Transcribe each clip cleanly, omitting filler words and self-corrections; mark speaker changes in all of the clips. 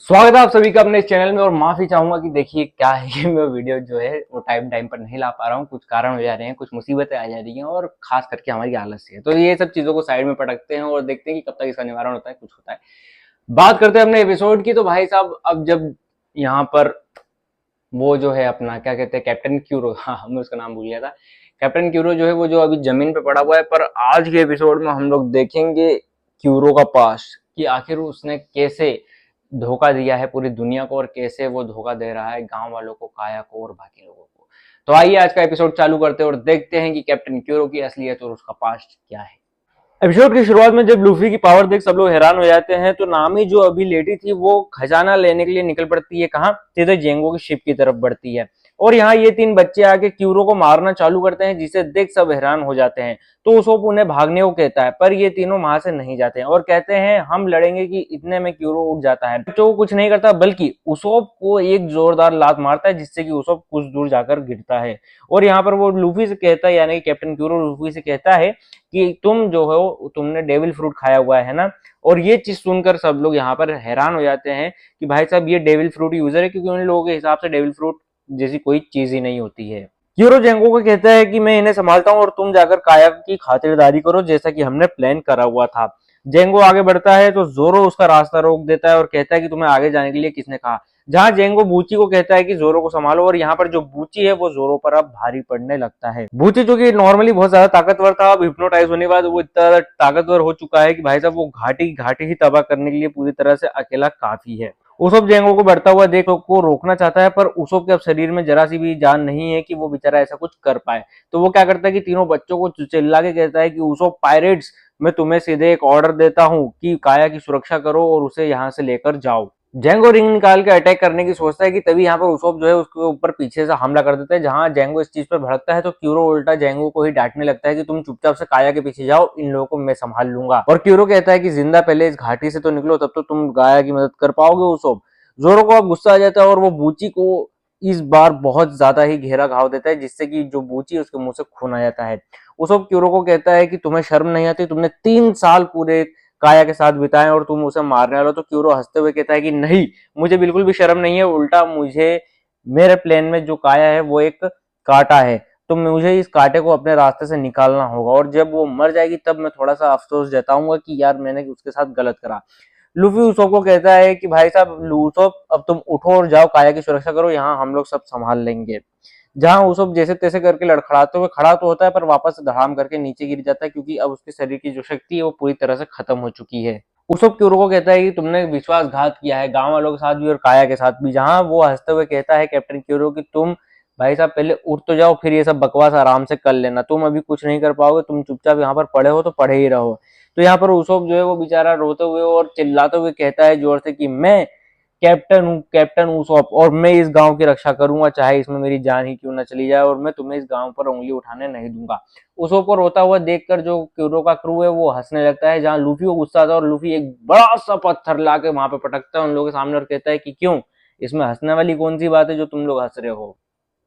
Speaker 1: स्वागत है आप सभी का अपने इस चैनल में। और माफी चाहूंगा कि देखिए क्या है कि मैं वीडियो जो है वो टाइम पर नहीं ला पा रहा हूँ। कुछ कारण हो जा रहे हैं, कुछ मुसीबतें आ जा रही हैं और खास करके हमारी आलस है। तो ये सब चीजों को साइड में पटकते हैं और देखते हैं कि कब तक इसका निवारण होता है, कुछ होता है। बात करते हैं अपने एपिसोड की। तो भाई साहब, अब जब यहाँ पर वो जो है अपना क्या कहते हैं, कैप्टन क्यूरो, हाँ मैं उसका नाम भूल गया था। कैप्टन क्यूरो जो है वो जो अभी जमीन पे पड़ा हुआ है, पर आज के एपिसोड में हम लोग देखेंगे क्यूरो का पास्ट, कि आखिर उसने कैसे धोखा दिया है पूरी दुनिया को और कैसे वो धोखा दे रहा है गांव वालों को, काया को और बाकी लोगों को। तो आइए आज का एपिसोड चालू करते हैं और देखते हैं कि कैप्टन क्यूरो की असलियत और उसका पास्ट क्या है। एपिसोड की शुरुआत में जब लूफी की पावर देख सब लोग हैरान हो जाते हैं, तो नामी जो अभी लेटी थी वो खजाना लेने के लिए निकल पड़ती है। कहाँ? सीधे जेंगो की शिप की तरफ बढ़ती है। और यहाँ ये तीन बच्चे आके क्यूरो को मारना चालू करते हैं, जिसे देख सब हैरान हो जाते हैं। तो उसोप उन्हें भागने को कहता है, पर ये तीनों वहां से नहीं जाते हैं और कहते हैं हम लड़ेंगे। कि इतने में क्यूरो उठ जाता है, बच्चों को कुछ नहीं करता बल्कि उसोप को एक जोरदार लात मारता है, जिससे कि उसोप कुछ दूर जाकर गिरता है। और यहाँ पर वो लूफी से कहता है, यानी कि कैप्टन क्यूरो लूफी से कहता है कि तुम जो हो तुमने डेविल फ्रूट खाया हुआ है ना। और ये चीज सुनकर सब लोग यहाँ पर हैरान हो जाते हैं कि भाई साहब ये डेविल फ्रूट यूजर है, क्योंकि उन लोगों के हिसाब से डेविल फ्रूट जैसी कोई चीज ही नहीं होती है। क्यूरो जेंगो को कहता है कि मैं इन्हें संभालता हूँ और तुम जाकर काया की खातिरदारी करो, जैसा कि हमने प्लान करा हुआ था। जेंगो आगे बढ़ता है तो जोरो उसका रास्ता रोक देता है और कहता है कि तुम्हें आगे जाने के लिए किसने कहा। जहां जेंगो बूची को कहता है कि जोरो को संभालो, और यहाँ पर जो बूची है वो जोरो पर अब भारी पड़ने लगता है। बूची जो कि नॉर्मली बहुत ज्यादा ताकतवर था, अब हिप्नोटाइज होने के बाद वो इतना ताकतवर हो चुका है कि भाई साहब वो घाटी घाटी ही तबाह करने के लिए पूरी तरह से अकेला काफी है। उसोप जेंगो को बढ़ता हुआ देख को रोकना चाहता है, पर उसोप के अब शरीर में जरा सी भी जान नहीं है कि वो बेचारा ऐसा कुछ कर पाए। तो वो क्या करता है कि तीनों बच्चों को चिल्ला के कहता है कि उसोप पायरेट्स, मैं तुम्हें सीधे एक ऑर्डर देता हूँ कि काया की सुरक्षा करो और उसे यहाँ से लेकर जाओ। जेंगो रिंग निकाल के अटैक करने की सोचता है कि तभी यहाँ पर उसोप जो है उसके ऊपर पीछे से हमला कर देता है। जहां जेंगो इस चीज पर भड़कता है तो क्यूरो उल्टा जेंगो को ही डांटने लगता है कि तुम चुपचाप से काया के पीछे जाओ, इन लोगों को मैं संभाल लूंगा। और क्यूरो कहता है कि जिंदा पहले इस घाटी से तो निकलो, तब तो तुम काया की मदद कर पाओगे उसोप। जोरो को अब गुस्सा आ जाता है और वो बूची को इस बार बहुत ज्यादा ही गहरा घाव देता है, जिससे कि जो बूची है उसके मुंह से खून आ जाता है। उसोप क्यूरो को कहता है कि तुम्हें शर्म नहीं आती, तुमने 3 साल पूरे काया के साथ बिताए और तुम उसे मारने वाले हो। तो क्यूरो हंसते हुए कहता है कि नहीं, मुझे बिल्कुल भी शर्म नहीं है, उल्टा मुझे मेरे प्लेन में जो काया है वो एक कांटा है, तो मुझे इस कांटे को अपने रास्ते से निकालना होगा और जब वो मर जाएगी तब मैं थोड़ा सा अफसोस जताऊंगा कि यार मैंने उसके साथ गलत करा। लूफी उसोप को कहता है कि भाई साहब लूसोप, अब तुम उठो और जाओ काया की सुरक्षा करो, यहाँ हम लोग सब संभाल लेंगे। जहां उसोप जैसे तैसे करके लड़खड़ाते हुए खड़ा तो होता है, पर वापस से धड़ाम करके नीचे गिर जाता है, क्योंकि अब उसके शरीर की जो शक्ति है वो पूरी तरह से खत्म हो चुकी है। उसोप क्यूरो को कहता है कि तुमने विश्वासघात किया है गांव वालों के साथ भी और काया के साथ भी। जहां वो हंसते हुए कहता है कैप्टन क्यूरो कि तुम भाई साहब पहले उठ तो जाओ, फिर ये सब बकवास आराम से कर लेना, तुम अभी कुछ नहीं कर पाओगे, तुम चुपचाप यहाँ पर पड़े हो तो पड़े ही रहो। तो यहाँ पर उसोप जो है वो बेचारा रोते हुए और चिल्लाते हुए कहता है जोर से कि मैं कैप्टन हूँ, कैप्टन उसोप, और मैं इस गांव की रक्षा करूंगा, चाहे इसमें मेरी जान ही क्यों ना चली जाए, और मैं तुम्हें इस गांव पर उंगली उठाने नहीं दूंगा। उसोप को रोता हुआ देखकर जो क्यूरो का क्रू है वो हंसने लगता है। जहां लूफी को गुस्सा आता है और लूफी एक बड़ा सा पत्थर लाके वहां पे पटकता है उन लोगों के सामने और कहता है कि क्यों, इसमें हंसने वाली कौन सी बात है जो तुम लोग हंस रहे हो।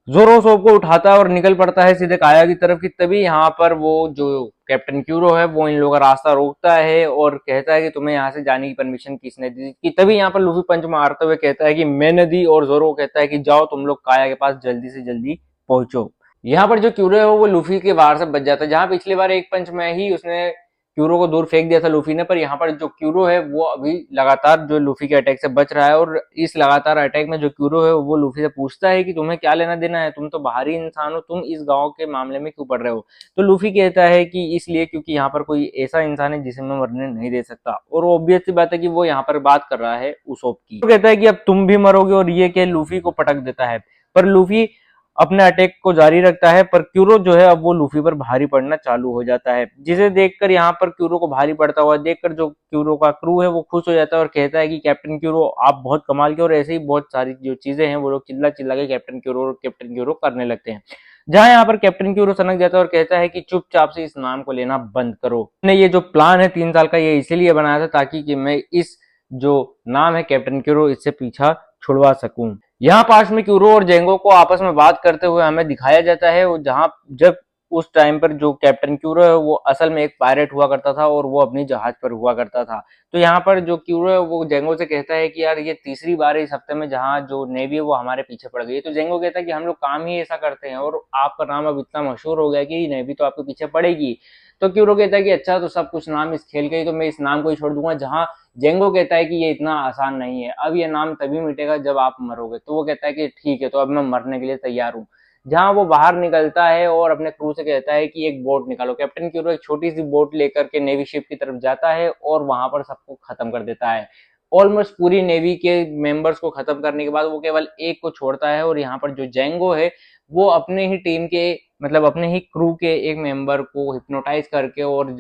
Speaker 1: जोरो सोप को उठाता है और निकल पड़ता है सीधे काया की तरफ। की तभी यहाँ पर वो जो कैप्टन क्यूरो है वो इन लोगों का रास्ता रोकता है और कहता है कि तुम्हें यहाँ से जाने की परमिशन किसने दी। कि तभी यहाँ पर लूफी पंच मारते हुए कहता है कि मैंने दी, और जोरो कहता है कि जाओ तुम लोग काया के पास जल्दी से जल्दी पहुंचो। यहाँ पर जो क्यूरो है वो लूफी के वार से बच जाता है। जहां पिछली बार एक पंच में ही उसने क्यूरो को दूर फेंक दिया था लूफी ने, पर यहाँ पर जो क्यूरो है वो अभी लगातार जो लूफी के अटैक से बच रहा है। और इस लगातार अटैक में जो क्यूरो है वो लूफी से पूछता है कि तुम्हें क्या लेना देना है, तुम तो बाहरी इंसान हो, तुम इस गांव के मामले में क्यों पड़ रहे हो। तो लूफी कहता है कि इसलिए क्योंकि यहाँ पर कोई ऐसा इंसान है जिसे मैं मरने नहीं दे सकता। और ऑब्वियस सी बात है कि वो यहाँ पर बात कर रहा है उसोप की। तो कहता है कि अब तुम भी मरोगे, और ये के लूफी को पटक देता है। पर लूफी अपने अटैक को जारी रखता है, पर क्यूरो जो है अब वो लूफी पर भारी पड़ना चालू हो जाता है। जिसे देखकर यहाँ पर क्यूरो को भारी पड़ता हुआ देखकर जो क्यूरो का क्रू है वो खुश हो जाता है और कहता है कि कैप्टन क्यूरो आप बहुत कमाल के, और ऐसे ही बहुत सारी जो चीजें हैं वो लोग चिल्ला चिल्ला के कैप्टन क्यूरो करने लगते हैं। जहां यहाँ पर कैप्टन क्यूरो सनक जाता है और कहता है कि चुपचाप से इस नाम को लेना बंद करो। मैंने ये जो प्लान है 3 साल का ये इसीलिए बनाया था ताकि कि मैं इस जो नाम है कैप्टन क्यूरो इससे पीछा छुड़वा सकूं। यहाँ पास में क्यूरो और जेंगो को आपस में बात करते हुए हमें दिखाया जाता है, जहां जब उस टाइम पर जो कैप्टन क्यूरो है वो असल में एक पायरेट हुआ करता था और वो अपनी जहाज पर हुआ करता था। तो यहाँ पर जो क्यूरो है वो जेंगो से कहता है कि यार ये तीसरी बार है इस हफ्ते में जहाँ जो नेवी है वो हमारे पीछे पड़ गई है। तो जेंगो कहता है कि हम लोग काम ही ऐसा करते हैं और आपका नाम अब इतना मशहूर हो गया कि नेवी तो आपके पीछे पड़ेगी। तो क्यूरो कहता है कि अच्छा तो सब कुछ नाम इस खेल के ही, तो मैं इस नाम को ही छोड़ दूंगा। जहाँ जेंगो कहता है कि ये इतना आसान नहीं है, अब ये नाम तभी मिटेगा जब आप मरोगे। तो वो कहता है कि ठीक है, तो अब मैं मरने के लिए तैयार हूँ। जहाँ वो बाहर निकलता है और अपने क्रू से कहता है कि एक बोट निकालो। कैप्टन क्यूरो एक छोटी सी बोट लेकर के नेवी शिप की तरफ जाता है और वहां पर सबको खत्म कर देता है। ऑलमोस्ट पूरी नेवी के मेंबर्स को खत्म करने के बाद वो केवल एक को छोड़ता है और यहाँ पर जो जेंगो है वो अपने ही टीम के, मतलब अपने ही क्रू के एक मेंबर को हिप्नोटाइज करके और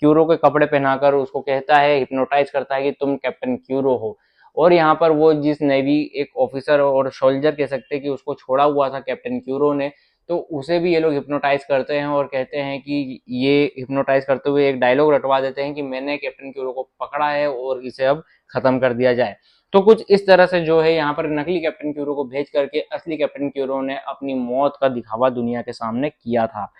Speaker 1: क्यूरो के कपड़े पहनाकर उसको कहता है, हिप्नोटाइज करता है कि तुम कैप्टन क्यूरो हो। और यहाँ पर वो जिस नेवी एक ऑफिसर और सोल्जर कह सकते हैं कि उसको छोड़ा हुआ था कैप्टन क्यूरो ने, तो उसे भी ये लोग हिप्नोटाइज करते हैं और कहते हैं कि ये हिप्नोटाइज करते हुए एक डायलॉग रटवा देते हैं कि मैंने कैप्टन क्यूरो को पकड़ा है और इसे अब खत्म कर दिया जाए। तो कुछ इस तरह से जो है यहाँ पर नकली कैप्टन क्यूरो को भेज करके असली कैप्टन क्यूरो ने अपनी मौत का दिखावा दुनिया के सामने किया था।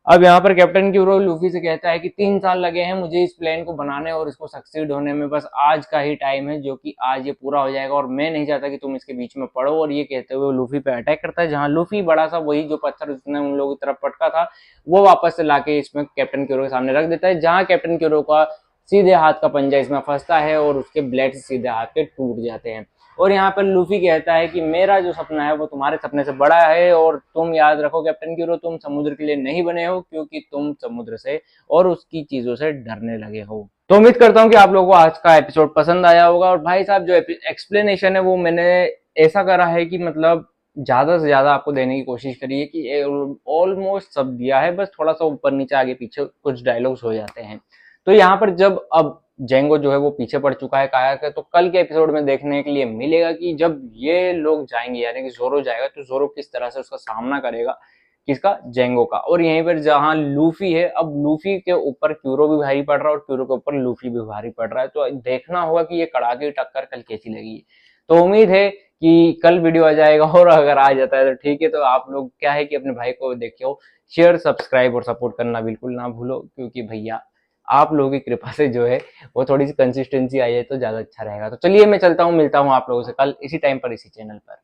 Speaker 1: अब यहाँ पर कैप्टन क्यूरो लूफी से कहता है कि 3 साल लगे हैं मुझे इस प्लान को बनाने और इसको सक्सीड होने में, बस आज का ही टाइम है जो कि आज ये पूरा हो जाएगा और मैं नहीं चाहता कि तुम इसके बीच में पड़ो। और ये कहते हुए लूफी पे अटैक करता है, जहां लूफी बड़ा सा वही जो पत्थर उसने उन लोगों की तरफ पटका था वो वापस से लाके इसमें कैप्टन क्यूरो के सामने रख देता है, जहां कैप्टन क्यूरो का सीधे हाथ का पंजा इसमें फंसता है और उसके ब्लेड सीधे हाथ के टूट जाते हैं। और यहाँ पर लूफी कहता है कि मेरा जो सपना है वो तुम्हारे सपने से बड़ा है और तुम याद रखो कैप्टन क्यूरो, तुम समुद्र के लिए नहीं बने हो क्योंकि तुम समुद्र से और उसकी चीजों से डरने लगे हो। तो उम्मीद करता हूँ कि आप लोगों को आज का एपिसोड पसंद आया होगा। और भाई साहब जो एक्सप्लेनेशन है वो मैंने ऐसा करा है कि मतलब ज्यादा से ज्यादा आपको देने की कोशिश करी है कि ऑलमोस्ट सब दिया है, बस थोड़ा सा ऊपर नीचे आगे पीछे कुछ डायलॉग्स हो जाते हैं। तो यहाँ पर जब अब जेंगो जो है वो पीछे पड़ चुका है काया के, तो कल के एपिसोड में देखने के लिए मिलेगा कि जब ये लोग जाएंगे यानी कि जोरो जाएगा तो जोरो किस तरह से उसका सामना करेगा, किसका, जेंगो का। और यहीं पर जहां लूफी है, अब लूफी के ऊपर क्यूरो भी भारी पड़ रहा है और क्यूरो के ऊपर लूफी भी भारी पड़ रहा है। तो देखना होगा कि ये कड़ाके की टक्कर कल कैसी लगी। तो उम्मीद है कि कल वीडियो आ जाएगा और अगर आ जाता है तो ठीक है। तो आप लोग क्या है कि अपने भाई को देखियो, शेयर सब्सक्राइब और सपोर्ट करना बिल्कुल ना भूलो, क्योंकि भैया आप लोगों की कृपा से जो है वो थोड़ी सी कंसिस्टेंसी आई है तो ज्यादा अच्छा रहेगा। तो चलिए मैं चलता हूँ, मिलता हूँ आप लोगों से कल इसी टाइम पर इसी चैनल पर।